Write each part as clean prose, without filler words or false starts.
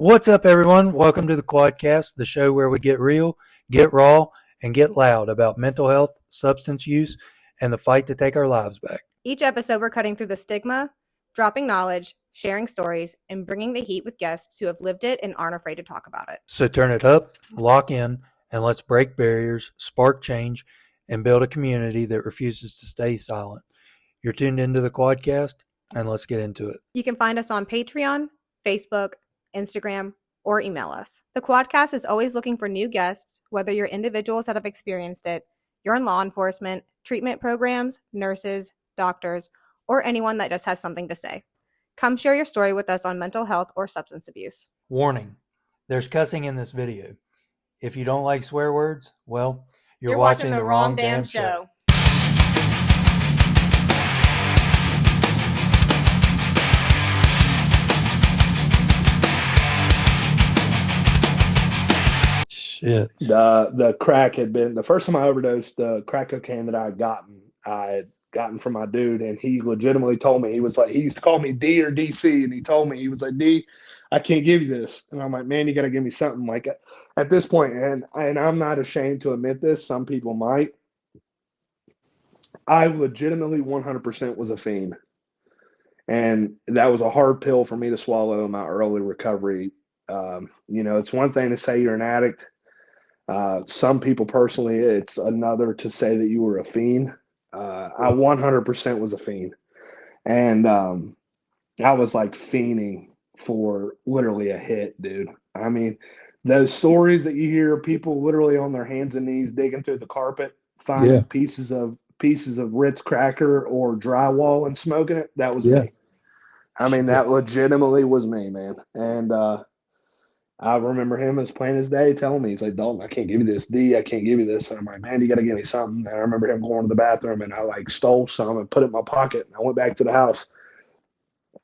What's up, everyone? Welcome to the Quadcast, the show where we get real, get raw, and get loud about mental health, substance use, and the fight to take our lives back. Each episode, we're cutting through the stigma, dropping knowledge, sharing stories, and bringing the heat with guests who have lived it and aren't afraid to talk about it. So turn it up, lock in, and let's break barriers, spark change, and build a community that refuses to stay silent. You're tuned into the Quadcast, and let's get into it. You can find us on Patreon, Facebook, Instagram, or email us. The Quadcast is always looking for new guests, whether you're individuals that have experienced it, you're in law enforcement, treatment programs, nurses, doctors, or anyone that just has something to say. Come share your story with us on mental health or substance abuse. Warning, there's cussing in this video. If you don't like swear words, well, you're watching the wrong damn show. Shit. The crack had been the first time I overdosed. The crack cocaine that I had gotten from my dude, and he legitimately told me, he was like, he used to call me D or DC, and he told me, he was like, D, I can't give you this. And I'm like, man, you got to give me something. Like at this point, and I'm not ashamed to admit this, some people might, I legitimately 100% was a fiend, and that was a hard pill for me to swallow in my early recovery. It's one thing to say you're an addict. Some people personally, it's another to say that you were a fiend. I 100% was a fiend. And I was like fiending for literally a hit, dude. I mean, those stories that you hear, people literally on their hands and knees digging through the carpet, finding pieces of Ritz cracker or drywall and smoking it, that was me. I mean, that legitimately was me, man. And I remember him as plain as day telling me, he's like, Dalton, I can't give you this. D, I can't give you this. And I'm like, man, you got to give me something. And I remember him going to the bathroom, and I like stole some and put it in my pocket. And I went back to the house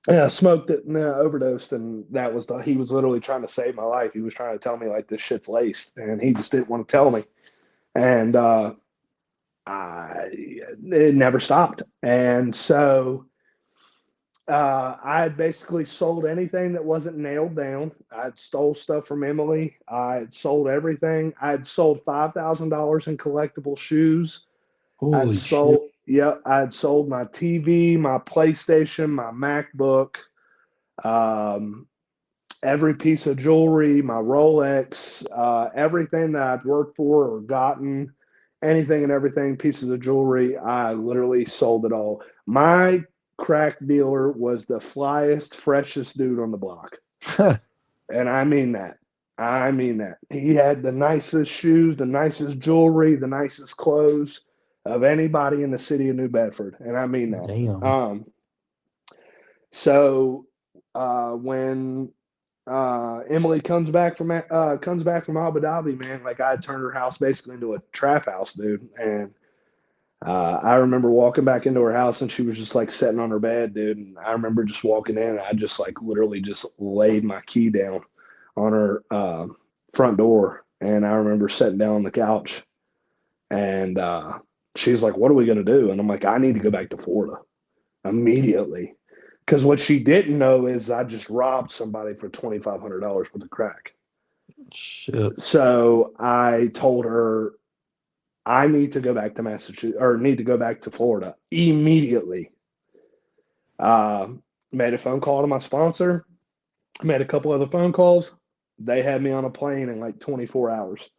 and I smoked it and overdosed. And he was literally trying to save my life. He was trying to tell me like this shit's laced, and he just didn't want to tell me. And it never stopped. And so I had basically sold anything that wasn't nailed down. I'd stole stuff from Emily. I had sold everything. I'd sold $5,000 in collectible shoes. Holy shit. Yep. I'd sold my TV, my PlayStation, my MacBook, every piece of jewelry, my Rolex, everything that I'd worked for or gotten, anything and everything, pieces of jewelry. I literally sold it all. My crack dealer was the flyest, freshest dude on the block. And I mean that. He had the nicest shoes, the nicest jewelry, the nicest clothes of anybody in the city of New Bedford. And I mean that. Damn. So when Emily comes back from Abu Dhabi, man, like I turned her house basically into a trap house, dude. And I remember walking back into her house, and she was just like sitting on her bed, dude. And I remember just walking in, and I just like literally just laid my key down on her front door. And I remember sitting down on the couch, and she's like, what are we going to do? And I'm like, I need to go back to Florida immediately. Because what she didn't know is I just robbed somebody for $2,500 worth of crack. Shit. So I told her, I need to go back to Massachusetts, or need to go back to Florida immediately. Made a phone call to my sponsor. Made a couple other phone calls. They had me on a plane in like 24 hours.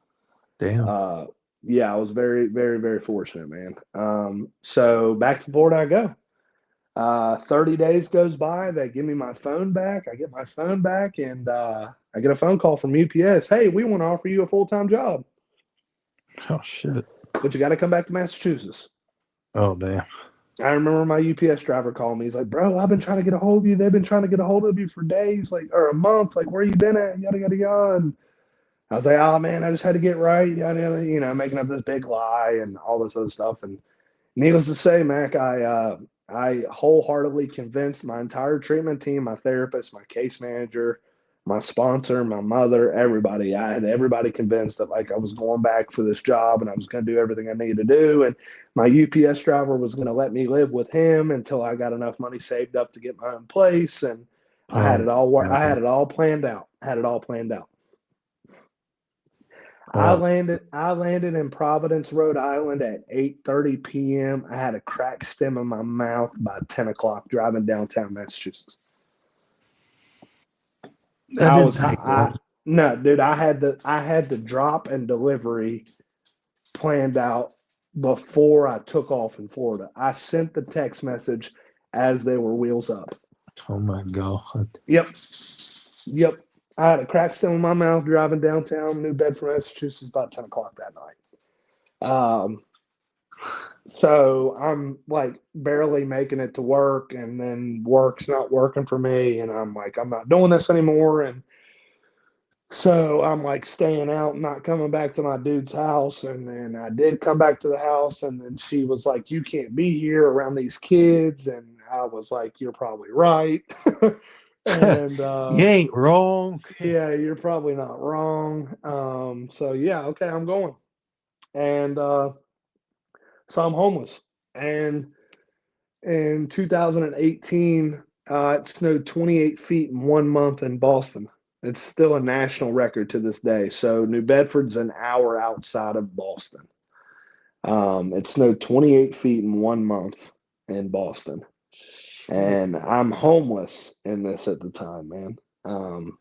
Damn. Yeah, I was very, very, very fortunate, man. So back to Florida I go. 30 days goes by. They give me my phone back. I get my phone back, and I get a phone call from UPS. Hey, we want to offer you a full-time job. Oh, shit. But you got to come back to Massachusetts. Oh, damn. I remember my UPS driver calling me. He's like, bro, I've been trying to get a hold of you. They've been trying to get a hold of you for days, like, or a month. Like, where you been at? Yada, yada, yada. And I was like, oh, man, I just had to get right. Yada, yada, making up this big lie and all this other stuff. And needless to say, Mac, I wholeheartedly convinced my entire treatment team, my therapist, my case manager, my sponsor, my mother, everybody. I had everybody convinced that like I was going back for this job and I was going to do everything I needed to do. And my UPS driver was going to let me live with him until I got enough money saved up to get my own place. And I had it all. I God. had it all planned out. Had it all planned out. I Oh, landed. I landed in Providence, Rhode Island at 8:30 p.m. I had a cracked stem in my mouth by 10 o'clock driving downtown Massachusetts. that I didn't was. take long. No, dude. I had the drop and delivery planned out before I took off in Florida. I sent the text message as they were wheels up. Oh my God. Yep. Yep. I had a cracked stem in my mouth driving downtown New Bedford, Massachusetts about 10 o'clock that night. So I'm like barely making it to work, and then work's not working for me. And I'm like, I'm not doing this anymore. And so I'm like staying out, not coming back to my dude's house. And then I did come back to the house, and then she was like, you can't be here around these kids. And I was like, you're probably right. And You ain't wrong. yeah, you're probably not wrong. So yeah, okay, I'm going. And so I'm homeless. And in 2018, it snowed 28 feet in 1 month in Boston. It's still a national record to this day. So New Bedford's an hour outside of Boston. It snowed 28 feet in 1 month in Boston. And I'm homeless in this at the time, man.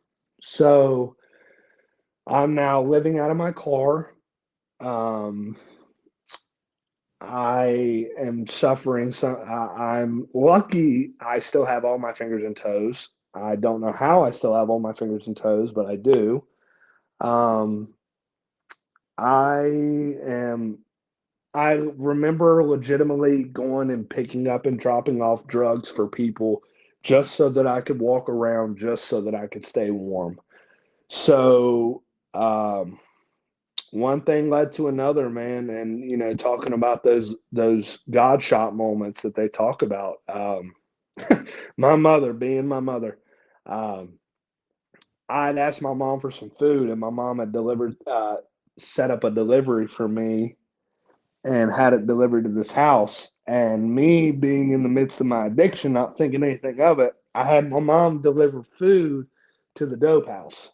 So I'm now living out of my car. Um, I am suffering some. I'm lucky I still have all my fingers and toes. I don't know how I still have all my fingers and toes, but I do. Um, I am. I remember legitimately going and picking up and dropping off drugs for people just so that I could walk around, just so that I could stay warm. So, one thing led to another, man, and talking about those God shot moments that they talk about. My mother, being my mother, um, I'd asked my mom for some food, and my mom had set up a delivery for me, and had it delivered to this house. And me being in the midst of my addiction, not thinking anything of it, I had my mom deliver food to the dope house.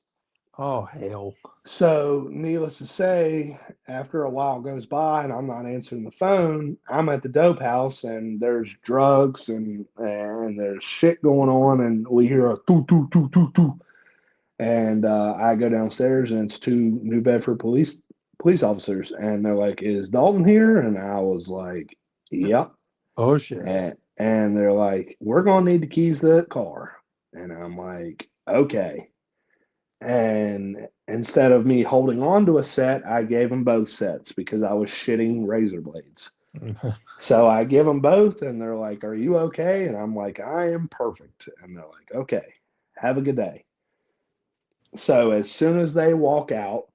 Oh hell. So, needless to say, after a while goes by and I'm not answering the phone, I'm at the dope house and there's drugs and there's shit going on, and we hear a toot toot toot toot toot. And I go downstairs and it's two New Bedford police officers, and they're like, "Is Dalton here?" And I was like, "Yep." Oh shit. And they're like, "We're gonna need the keys to that car." And I'm like, "Okay." And instead of me holding on to a set, I gave them both sets because I was shitting razor blades. So I give them both, and they're like, "Are you okay?" And I'm like, "I am perfect." And they're like, "Okay, have a good day." So as soon as they walk out,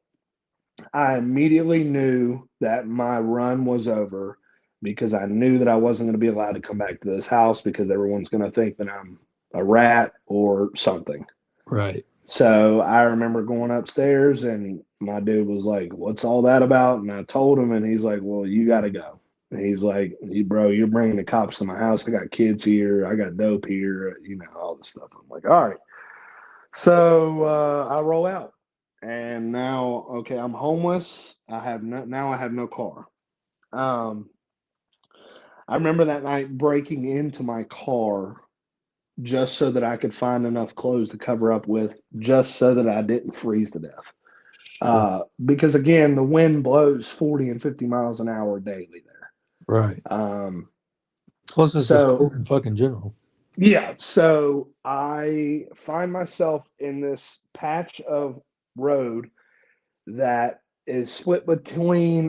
I immediately knew that my run was over because I knew that I wasn't going to be allowed to come back to this house because everyone's going to think that I'm a rat or something. Right. So I remember going upstairs and my dude was like, "What's all that about?" And I told him, and he's like, "Well, you got to go." And he's like, "Bro, you're bringing the cops to my house. I got kids here. I got dope here, all this stuff." I'm like, "All right." So I roll out, and now, okay, I'm homeless. Now I have no car. Um, I remember that night breaking into my car just so that I could find enough clothes to cover up with, just so that I didn't freeze to death. Sure. Because again, the wind blows 40 and 50 miles an hour daily there. Right. Um, Plus, it's just so cold in fucking general. yeah, so I find myself in this patch of road that is split between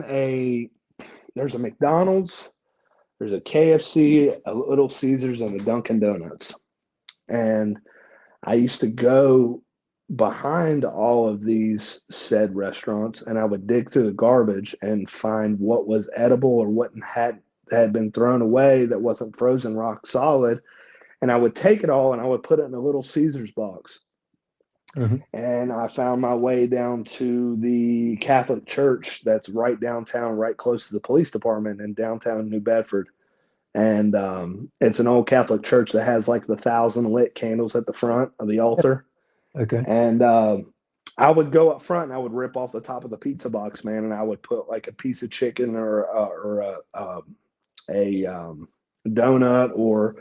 there's a McDonald's, there's a KFC, a Little Caesars, and a Dunkin' Donuts. And I used to go behind all of these said restaurants, and I would dig through the garbage and find what was edible or what had been thrown away that wasn't frozen rock solid. And I would take it all and I would put it in a Little Caesars box. Mm-hmm. And I found my way down to the Catholic church that's right downtown, right close to the police department in downtown New Bedford. And it's an old Catholic church that has like the 1,000 lit candles at the front of the altar. Okay. And I would go up front and I would rip off the top of the pizza box, man, and I would put like a piece of chicken or a donut or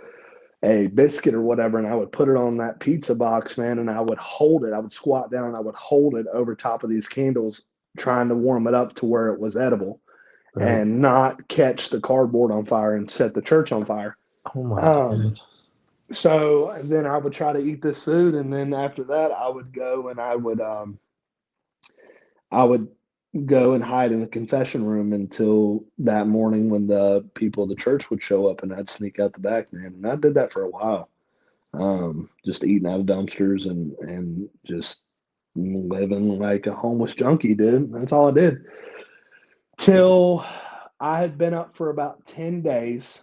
a biscuit or whatever, and I would put it on that pizza box, man, and I would hold it. I would squat down and I would hold it over top of these candles, trying to warm it up to where it was edible Right. and not catch the cardboard on fire and set the church on fire. Oh my Um, God. so then I would try to eat this food, and then after that, I would go and I would go and hide in the confession room until that morning when the people of the church would show up, and I'd sneak out the back, man. And I did that for a while, just eating out of dumpsters and just living like a homeless junkie, dude. That's all I did till I had been up for about 10 days.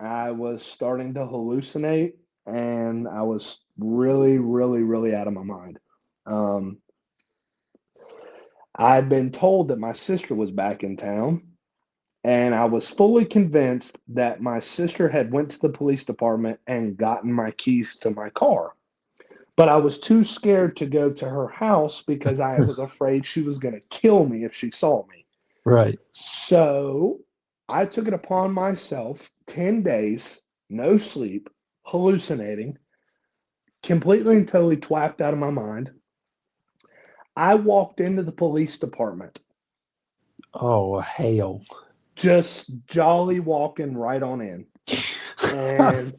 I was starting to hallucinate, and I was really, really, really out of my mind. Um, I'd been told that my sister was back in town, and I was fully convinced that my sister had went to the police department and gotten my keys to my car. But I was too scared to go to her house because I was afraid she was going to kill me if she saw me. Right. So I took it upon myself, 10 days, no sleep, hallucinating, completely and totally twacked out of my mind. I walked into the police department, Oh, hell. just jolly walking right on in. And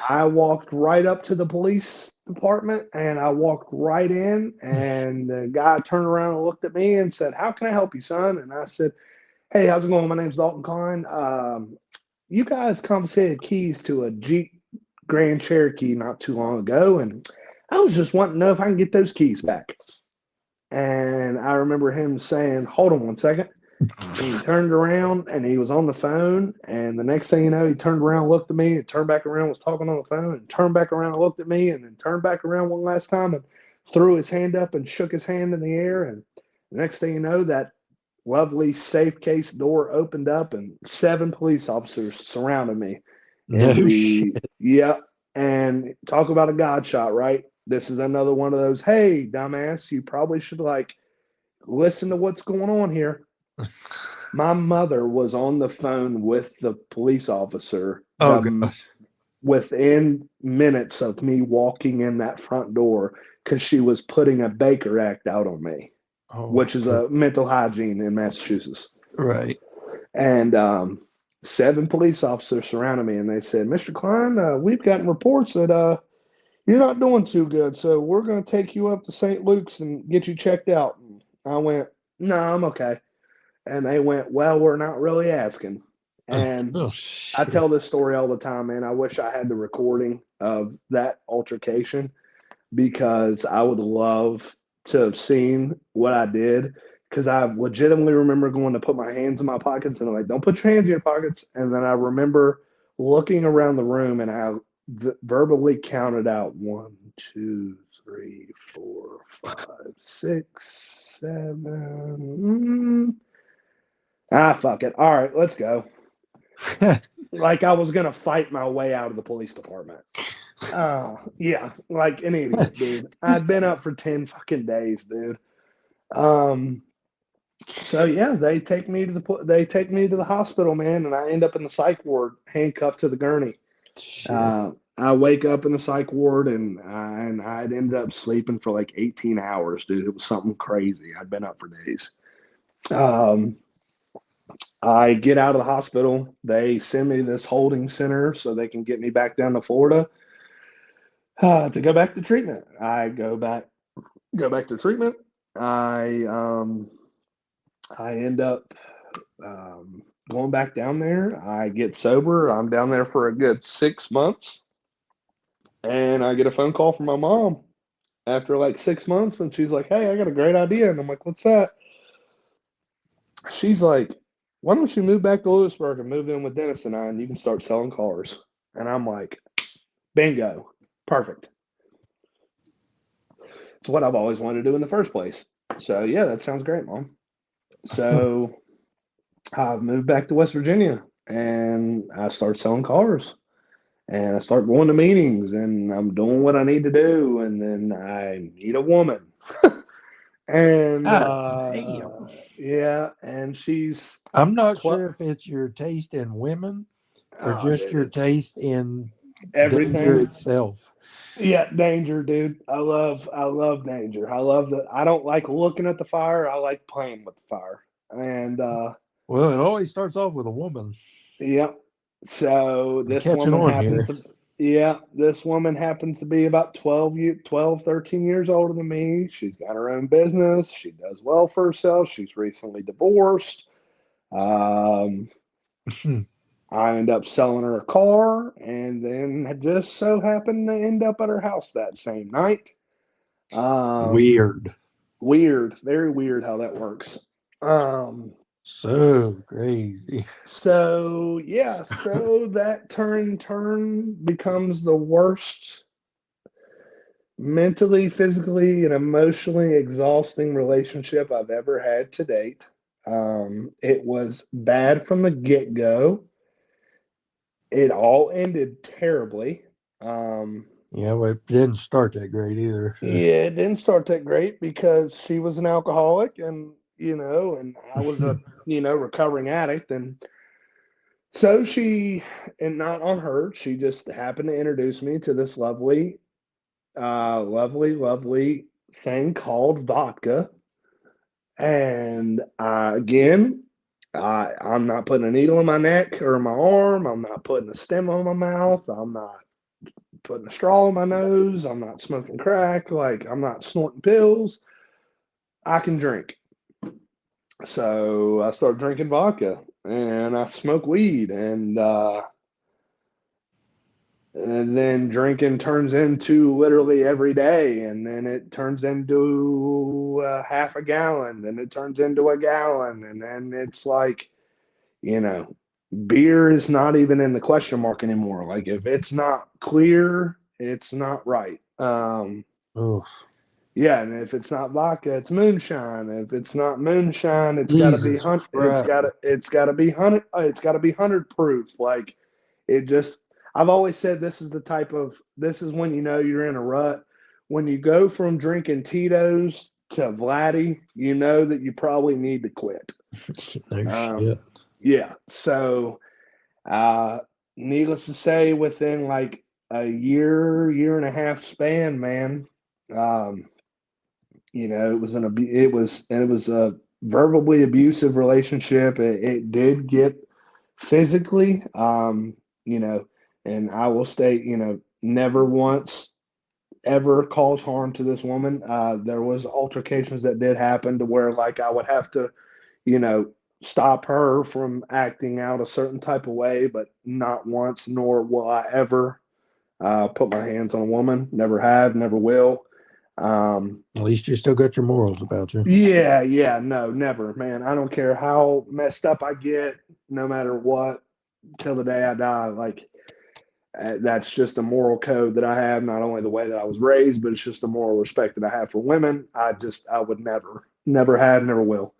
I walked right up to the police department and I walked right in. And the guy turned around and looked at me and said, "How can I help you, son?" And I said, "Hey, how's it going? My name's Dalton Cline. You guys confiscated keys to a Jeep Grand Cherokee not too long ago. And I was just wanting to know if I can get those keys back." And I remember him saying, "Hold on one second." And he turned around and he was on the phone. And the next thing you know, he turned around, looked at me, and turned back around, was talking on the phone, and turned back around and looked at me, and then turned back around one last time and threw his hand up and shook his hand in the air. And the next thing you know, that lovely safe case door opened up and 7 police officers surrounded me in No shit. the, yeah. And talk about a God shot, right? This is another one of those, "Hey, dumbass, you probably should like listen to what's going on here." My mother was on the phone with the police officer Oh God. within minutes of me walking in that front door because she was putting a Baker Act out on me, Oh, which is a mental hygiene in Massachusetts. right. And 7 police officers surrounded me and they said, "Mr. Cline, we've gotten reports that you're not doing too good. So we're going to take you up to St. Luke's and get you checked out." And I went, "No, I'm okay." And they went, "Well, we're not really asking." And Oh I shit. tell this story all the time, man. I wish I had the recording of that altercation because I would love to have seen what I did. Because I legitimately remember going to put my hands in my pockets and I'm like, "Don't put your hands in your pockets." And then I remember looking around the room and I verbally counted out 1, 2, 3, 4, 5, 6, 7. Fuck it. All right, let's go. Like I was gonna fight my way out of the police department. Yeah, like an idiot, dude. I'd been up for 10 fucking days, dude. Um, so yeah, they take me to the hospital, man, and I end up in the psych ward, handcuffed to the gurney. Shit. I wake up in the psych ward, and I'd ended up sleeping for like 18 hours, dude. It was something crazy. I'd been up for days. Um, I get out of the hospital. They send me to this holding center so they can get me back down to Florida to go back to treatment. I go back to treatment. I um, I end up going back down there. I get sober. I'm down there for a good 6 months, and I get a phone call from my mom after like 6 months, and she's like, "Hey, I got a great idea." And I'm like, "What's that?" She's like, "Why don't you move back to Lewisburg and move in with Dennis and I, and you can start selling cars?" And I'm like, "Bingo, perfect. It's what I've always wanted to do in the first place." So yeah, that sounds great, Mom. So I moved back to West Virginia, and I start selling cars. And I start going to meetings, and I'm doing what I need to do, and then I meet a woman. And God damn. yeah, and she's I'm not 12. sure if it's your taste in women or Oh, just dude, your it's taste in danger everything. itself. Yeah, danger, dude. I love danger. I don't like looking at the fire. I like playing with the fire. And Well, it always starts off with a woman. yeah. So I'm catching on here. this woman happens to be about 12, 13 years older than me. She's got her own business. She does well for herself. She's recently divorced. Um, I end up selling her a car, and then I just so happened to end up at her house that same night. Um, Weird. Weird, very weird how that works. Um, So crazy. so yeah, so that turn becomes the worst mentally, physically, and emotionally exhausting relationship I've ever had to date. It was bad from the get go. It all ended terribly. Um, Yeah, well, it didn't start that great either. So. yeah, it didn't start that great because she was an alcoholic, and and I was a recovering addict, and so and not on her, she just happened to introduce me to this lovely thing called vodka. And again, I'm not putting a needle in my neck or my arm. I'm not putting a stem on my mouth. I'm not putting a straw in my nose. I'm not smoking crack. Like, I'm not snorting pills. I can drink. So I started drinking vodka, and I smoke weed, and then drinking turns into literally every day, and then it turns into half a gallon, then it turns into a gallon, and then it's like, you know, beer is not even in the question mark anymore. Like, if it's not clear, it's not right. Oh, Yeah, and if it's not vodka, it's moonshine. If it's not moonshine, it's got to be Jesus it's got Christ. to it's got to be 100 proof. Like, it just I've always said this is when you know you're in a rut. When you go from drinking Tito's to Vladdy, you know that you probably need to quit. No Um, shit. yeah. So, uh, needless to say, within like a year and a half span, man, um, it was a verbally abusive relationship. It did get physically, you know, and I will state, never once ever cause harm to this woman. There was altercations that did happen to where like I would have to, you know, stop her from acting out a certain type of way, but not once, nor will I ever put my hands on a woman. Never have, never will. At least you still got your morals about you. Yeah, no, never, man. I don't care how messed up I get, no matter what, till the day I die. Like, that's just a moral code that I have, not only the way that I was raised, but it's just a moral respect that I have for women. I would never have, never will.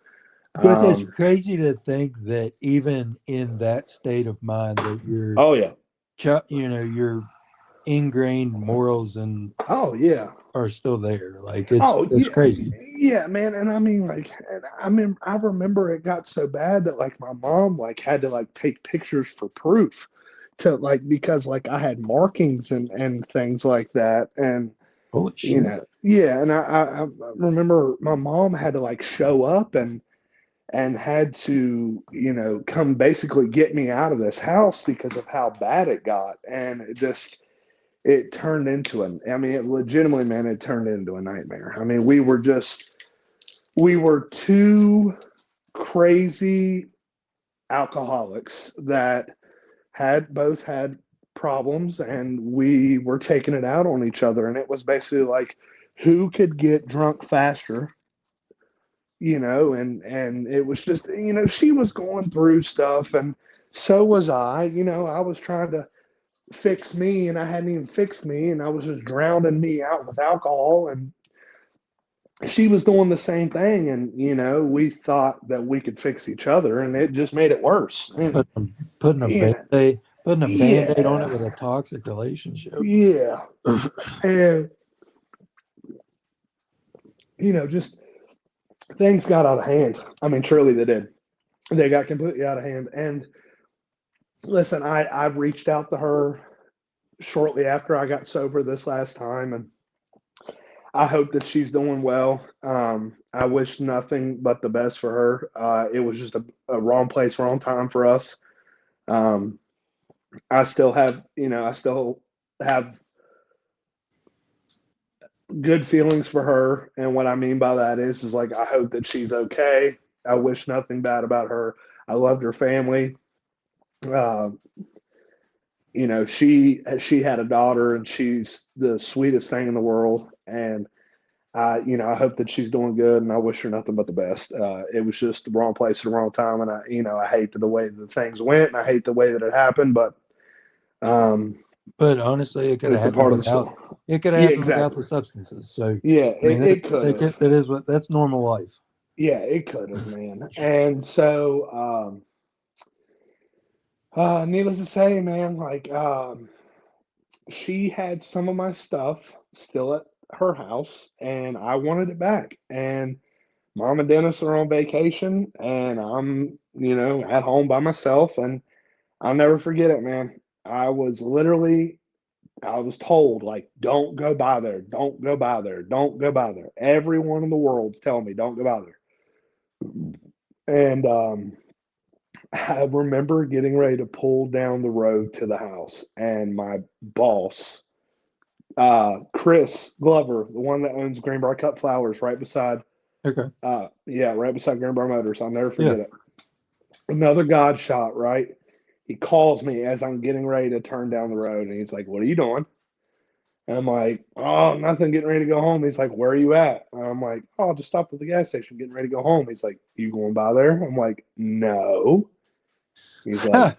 But that's Um, crazy to think that even in that state of mind that oh yeah, your ingrained morals and oh yeah, are still there. Like oh it's yeah, crazy. yeah, man. And I mean, like, and I remember it got so bad that like my mom like had to like take pictures for proof to like because like I had markings and things like that, and Holy shit. yeah, and I remember my mom had to like show up and had to come basically get me out of this house because of how bad it got, and it turned into it legitimately, man, it turned into a nightmare. I mean, we were two crazy alcoholics that had both had problems, and we were taking it out on each other, and it was basically like who could get drunk faster, and it was just, she was going through stuff, and so was I. I was trying to fix me, and I hadn't even fixed me, and I was just drowning me out with alcohol, and she was doing the same thing, and we thought that we could fix each other, and it just made it worse. And Putting a yeah, band-aid on it yeah, with a toxic relationship. yeah, and just things got out of hand. I mean, truly, they did. They got completely out of hand. And listen, I reached out to her shortly after I got sober this last time, and I hope that she's doing well. I wish nothing but the best for her. It was just a wrong place, wrong time for us. Um, I still have good feelings for her. And what I mean by that is like, I hope that she's okay. I wish nothing bad about her. I loved her family. Uh, she had a daughter, and she's the sweetest thing in the world. And I hope that she's doing good, and I wish her nothing but the best. It was just the wrong place at the wrong time, and I hate the way that things went, and I hate the way that it happened. But um, But honestly, it could have it's a happened part of the without. story. It could have Yeah, happened without exactly. the substances. So Yeah, I mean, it could have. that is that's normal life. Yeah, it could have, man. And so, needless to say, man, like, she had some of my stuff still at her house, and I wanted it back. And Mom and Dennis are on vacation, and I'm, at home by myself, and I'll never forget it, man. I was told, like, don't go by there, don't go by there, don't go by there. Everyone in the world's telling me, don't go by there. And I remember getting ready to pull down the road to the house, and my boss, Chris Glover, the one that owns Greenbrier Cut Flowers, right beside, Okay. yeah, right beside Greenbrier Motors. I'll never Yeah. forget it. Another God shot, right? He calls me as I'm getting ready to turn down the road, and he's like, "What are you doing?" And I'm like, "Oh, nothing. Getting ready to go home." He's like, "Where are you at?" And I'm like, "Oh, I just stopped at the gas station, getting ready to go home." He's like, "You going by there?" I'm like, "No." He's like,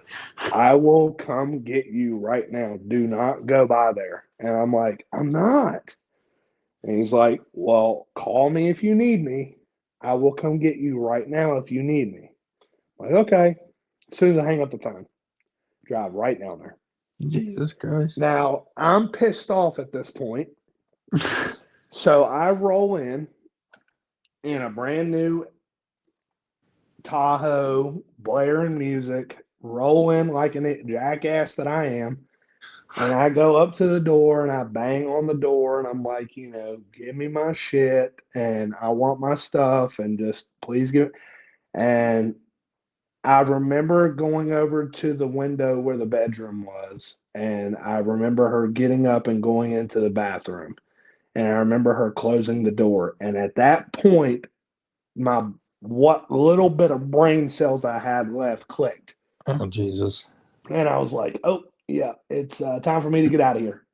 "I will come get you right now. Do not go by there." And I'm like, "I'm not." And he's like, "Well, call me if you need me. I will come get you right now if you need me." I'm like, okay. As soon as I hang up the phone, drive right down there. Jesus Christ. Now, I'm pissed off at this point. So I roll in a brand new Tahoe, blaring music, roll in like a jackass that I am. And I go up to the door and I bang on the door, and I'm like, give me my shit, and I want my stuff, and just please give it. And I remember going over to the window where the bedroom was, and I remember her getting up and going into the bathroom. And I remember her closing the door. And at that point, my what little bit of brain cells I had left clicked. Oh Jesus. And I was like, oh, yeah, it's time for me to get out of here.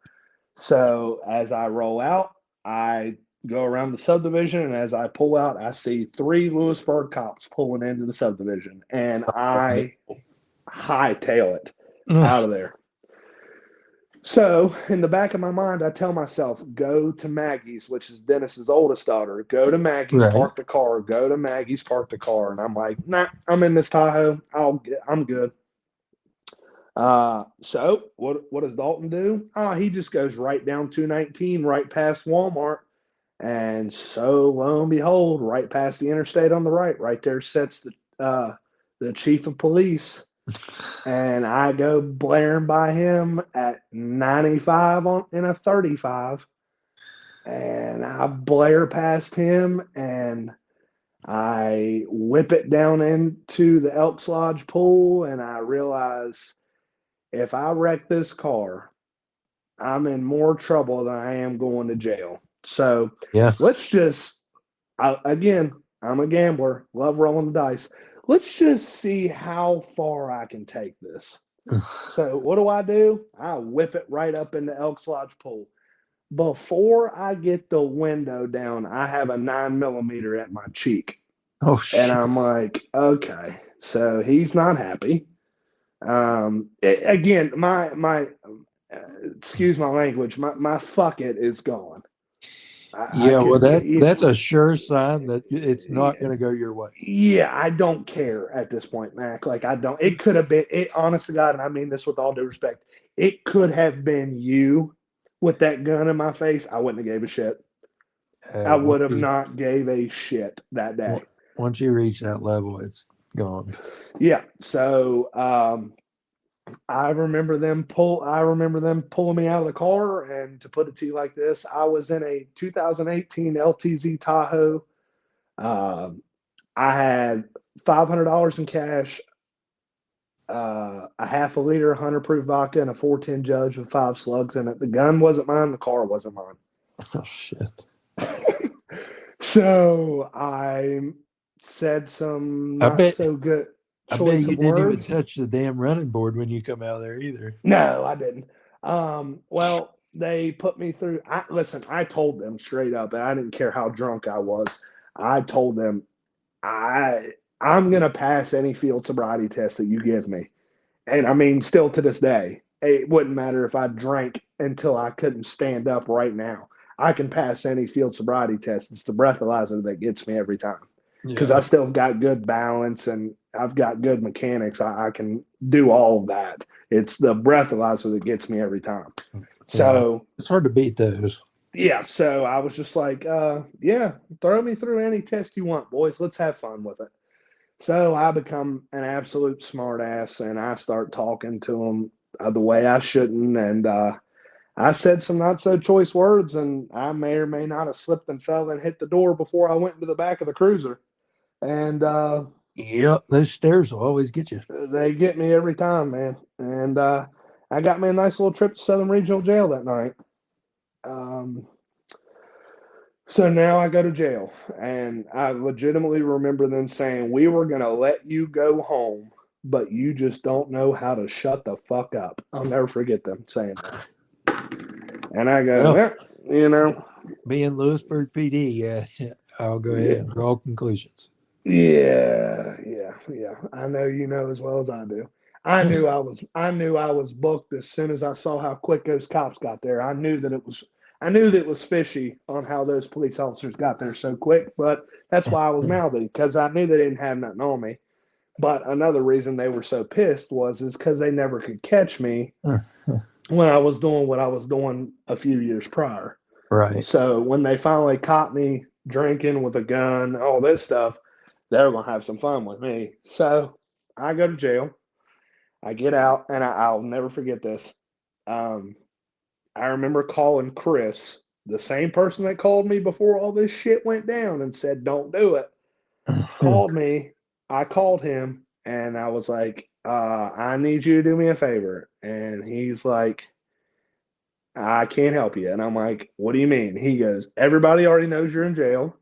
So as I roll out, I go around the subdivision, and as I pull out, I see 3 Lewisburg cops pulling into the subdivision, and I hightail it out of there. So in the back of my mind, I tell myself, go to Maggie's, which is Dennis's oldest daughter. Go to Maggie's, Right. park the car. Go to Maggie's, park the car. And I'm like, nah, I'm in this Tahoe. I'm good. So what does Dalton do? Oh, he just goes right down 219, right past Walmart. And so lo and behold, right past the interstate on the right there sits the chief of police. And I go blaring by him at 95 in a 35. And I blare past him, and I whip it down into the Elks Lodge pool, and I realize if I wreck this car, I'm in more trouble than I am going to jail. So Yeah. let's just, again, I'm a gambler, love rolling the dice. Let's just see how far I can take this. So what do? I whip it right up in the Elks Lodge pool. Before I get the window down, I have a 9mm at my cheek. Oh And shit. I'm like, okay, so he's not happy. Again, my excuse my language, my fuck it is gone. I Yeah, well, could, that's a sure sign that it's not going to go your way. yeah, I don't care at this point, Mac. Like, I don't, it could have been, honest to God, and I mean this with all due respect, it could have been you with that gun in my face. I wouldn't have gave a shit. I Once would have you not gave a shit that day. once you reach that level, it's gone. Yeah. So, I remember them pulling me out of the car, and to put it to you like this, I was in a 2018 LTZ Tahoe. Um, I had $500 in cash, a half a liter Hunter proof vodka, and a 410 Judge with 5 slugs in it. The gun wasn't mine. The car wasn't mine. Oh shit! So I said some I not bet so good I bet choice you of didn't even words. touch the damn running board when you come out of there either. No, I didn't. Well, they put me through. Listen, I told them straight up, and I didn't care how drunk I was. I told them I'm gonna pass any field sobriety test that you give me. And I mean, still to this day, it wouldn't matter if I drank until I couldn't stand up right now. I can pass any field sobriety test. It's the breathalyzer that gets me every time because I Yeah, still got good balance and I've got good mechanics. I can do all of that. It's the breathalyzer that gets me every time. yeah. So, It's hard to beat those. yeah, so I was just like, yeah, throw me through any test you want, boys. Let's have fun with it. So I become an absolute smartass, and I start talking to them the way I shouldn't. And I said some not so choice words, and I may or may not have slipped and fell and hit the door before I went into the back of the cruiser. And Yep, those stairs will always get you. they get me every time, man. And I got me a nice little trip to Southern Regional Jail that night. Um, So now I go to jail, and I legitimately remember them saying, "We were going to let you go home, but you just don't know how to shut the fuck up." I'll never forget them saying that. And I go, Well, well, you know, being Lewisburg PD, yeah, I'll go ahead yeah, and draw conclusions. yeah. I know you know as well as I do. I knew I was booked as soon as I saw how quick those cops got there. I knew that it was fishy on how those police officers got there so quick, but that's why I was mouthy because I knew they didn't have nothing on me. But another reason they were so pissed is because they never could catch me when I was doing what I was doing a few years prior. Right. So when they finally caught me drinking with a gun, all this stuff, they were gonna have some fun with me. So I go to jail. I get out, and I'll never forget this. Um, I remember calling Chris, the same person that called me before all this shit went down and said, "Don't do it." Called me. I called him, and I was like, "I need you to do me a favor." And he's like, "I can't help you." And I'm like, "What do you mean?" He goes, "Everybody already knows you're in jail.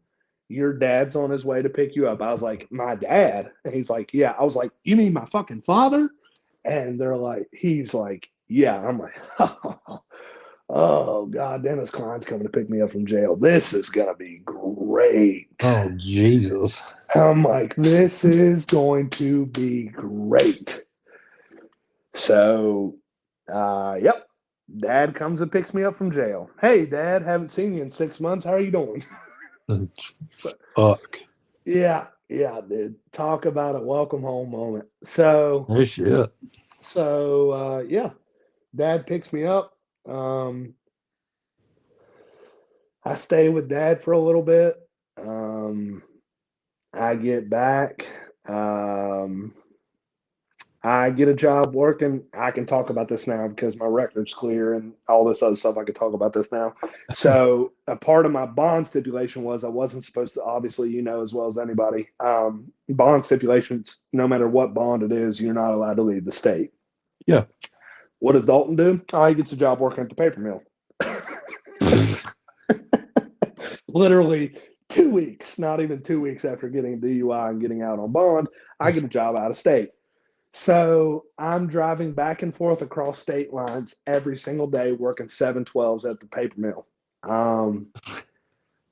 Your dad's on his way to pick you up." I was like, "My dad?" And he's like, "Yeah." I was like, "You mean my fucking father?" And he's like, "Yeah." I'm like, "Oh, God, Dennis Cline's coming to pick me up from jail. This is going to be great." Oh, Jesus. I'm like, "This is going to be great." So, yep. Dad comes and picks me up from jail. "Hey, Dad, haven't seen you in 6 months. How are you doing?" So, Fuck. yeah, dude. Talk about a welcome home moment. So, Oh, shit. yeah, Dad picks me up. Um, I stay with Dad for a little bit. Um, I get back. Um, I get a job working. I can talk about this now because my record's clear and all this other stuff. I can talk about this now. So, a part of my bond stipulation was I wasn't supposed to, obviously, you know as well as anybody, bond stipulations, no matter what bond it is, you're not allowed to leave the state. Yeah. What does Dalton do? Oh, he gets a job working at the paper mill. Literally 2 weeks, not even 2 weeks after getting a DUI and getting out on bond, I get a job out of state. So I'm driving back and forth across state lines every single day, working 712s at the paper mill. Um,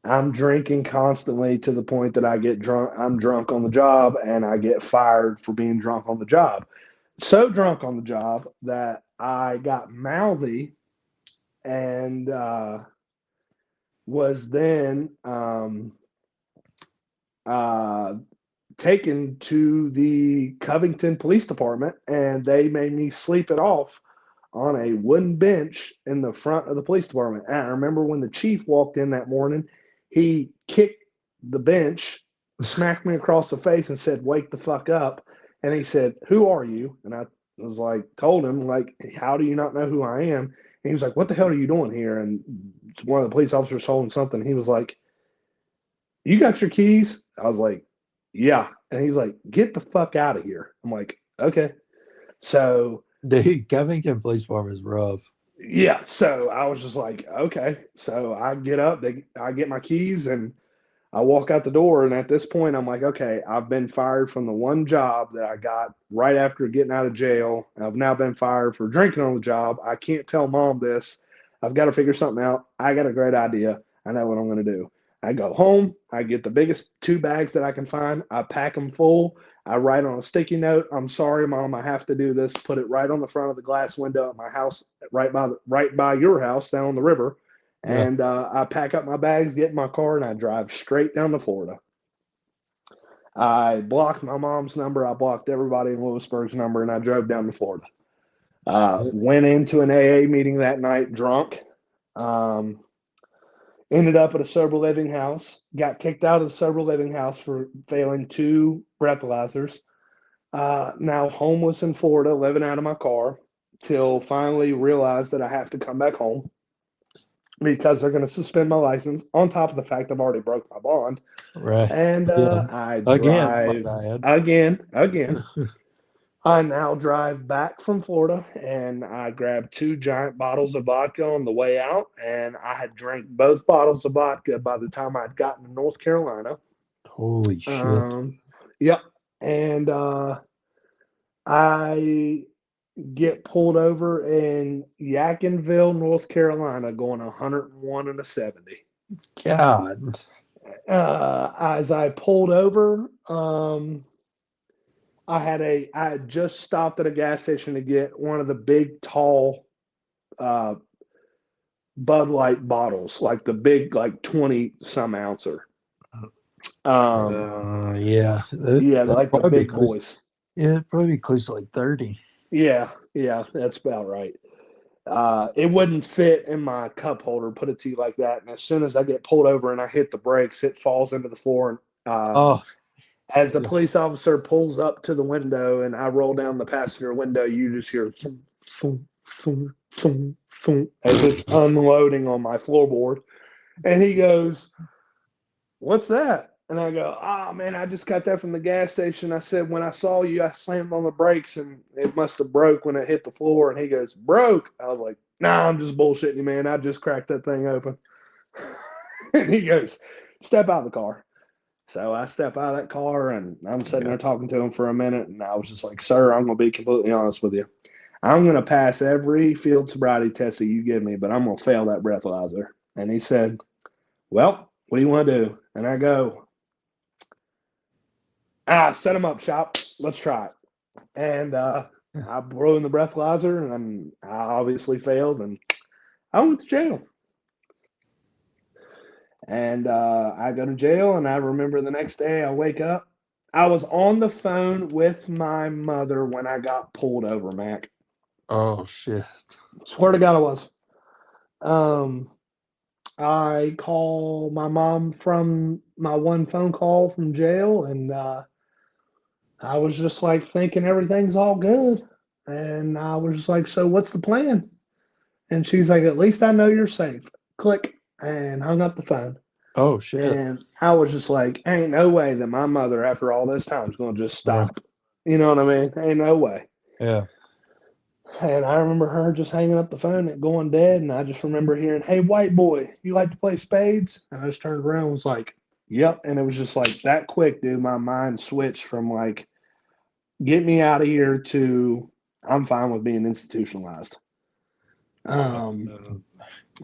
I'm drinking constantly to the point that I get drunk. I'm drunk on the job and I get fired for being drunk on the job. So drunk on the job that I got mouthy and was then taken to the Covington Police Department, and they made me sleep it off on a wooden bench in the front of the police department. And I remember when the chief walked in that morning, he kicked the bench, smacked me across the face, and said, "Wake the fuck up." And he said, "Who are you?" And I was like, told him, like, "How do you not know who I am?" And he was like, "What the hell are you doing here?" And one of the police officers told him something. He was like, "You got your keys?" I was like, "Yeah." And he's like, "Get the fuck out of here." I'm like, "Okay." So, Dude, Covington Police Department is rough. yeah. So I was just like, "Okay." So I get up, I get my keys, and I walk out the door. And at this point, I'm like, "Okay, I've been fired from the one job that I got right after getting out of jail. I've now been fired for drinking on the job. I can't tell mom this. I've got to figure something out. I got a great idea. I know what I'm going to do." I go home. I get the biggest 2 bags that I can find. I pack them full. I write on a sticky note, "I'm sorry, Mom, I have to do this." Put it right on the front of the glass window at my house, right by your house down the river. Yeah. And I pack up my bags, get in my car, and I drive straight down to Florida. I blocked my mom's number. I blocked everybody in Lewisburg's number, and I drove down to Florida. Went into an AA meeting that night drunk. Ended up at a sober living house. Got kicked out of the sober living house for failing 2 breathalyzers. Now homeless in Florida, living out of my car, till finally realized that I have to come back home because they're going to suspend my license, on top of the fact I've already broke my bond. Right. And Yeah. I Again, drive again. I now drive back from Florida, and I grabbed 2 giant bottles of vodka on the way out, and I had drank both bottles of vodka by the time I'd gotten to North Carolina. Holy shit. Yep. And I get pulled over in Yadkinville, North Carolina, going 101 and a 70. God. As I pulled over, I had just stopped at a gas station to get one of the big, tall Bud Light bottles, like the big, like 20 some ouncer. Yeah. Yeah, like the big close, boys. yeah, it'd probably be close to like 30. Yeah, that's about right. It wouldn't fit in my cup holder, put it to you like that. And as soon as I get pulled over and I hit the brakes, it falls into the floor. And as the police officer pulls up to the window and I roll down the passenger window, you just hear thump, thump, thump, thump, thump, as it's unloading on my floorboard. And he goes, "What's that?" And I go, "Oh, man, I just got that from the gas station." I said, "When I saw you, I slammed on the brakes and it must have broke when it hit the floor." And he goes, "Broke?" I was like, "Nah, I'm just bullshitting you, man. I just cracked that thing open." And he goes, "Step out of the car." So I step out of that car, and I'm sitting there talking to him for a minute. And I was just like, "Sir, I'm going to be completely honest with you. I'm going to pass every field sobriety test that you give me, but I'm going to fail that breathalyzer." And he said, "Well, what do you want to do?" And I go, "Set him up, shop. Let's try it." And I blew in the breathalyzer, and I obviously failed, and I went to jail. And I go to jail, and I remember the next day I wake up. I was on the phone with my mother when I got pulled over, Mac. Oh, shit. Swear to God I was. I call my mom from my one phone call from jail, and I was just like thinking everything's all good. And I was just like, "So what's the plan?" And she's like, "At least I know you're safe." Click, and hung up the phone. Oh, shit. And I was just like, ain't no way that my mother, after all this time, is going to just stop. You know what I mean? Ain't no way. Yeah. And I remember her just hanging up the phone and going dead. And I just remember hearing, "Hey, white boy, you like to play spades?" And I just turned around and was like, "Yep." And it was just like that quick, dude. My mind switched from like, "Get me out of here," to "I'm fine with being institutionalized."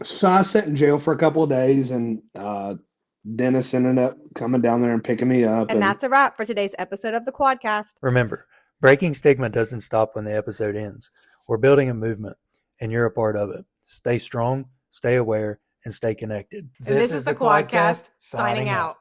So I sat in jail for a couple of days, and Dennis ended up coming down there and picking me up. And that's a wrap for today's episode of the Quadcast. Remember, breaking stigma doesn't stop when the episode ends. We're building a movement, and you're a part of it. Stay strong, stay aware, and stay connected. This is the Quadcast, signing out.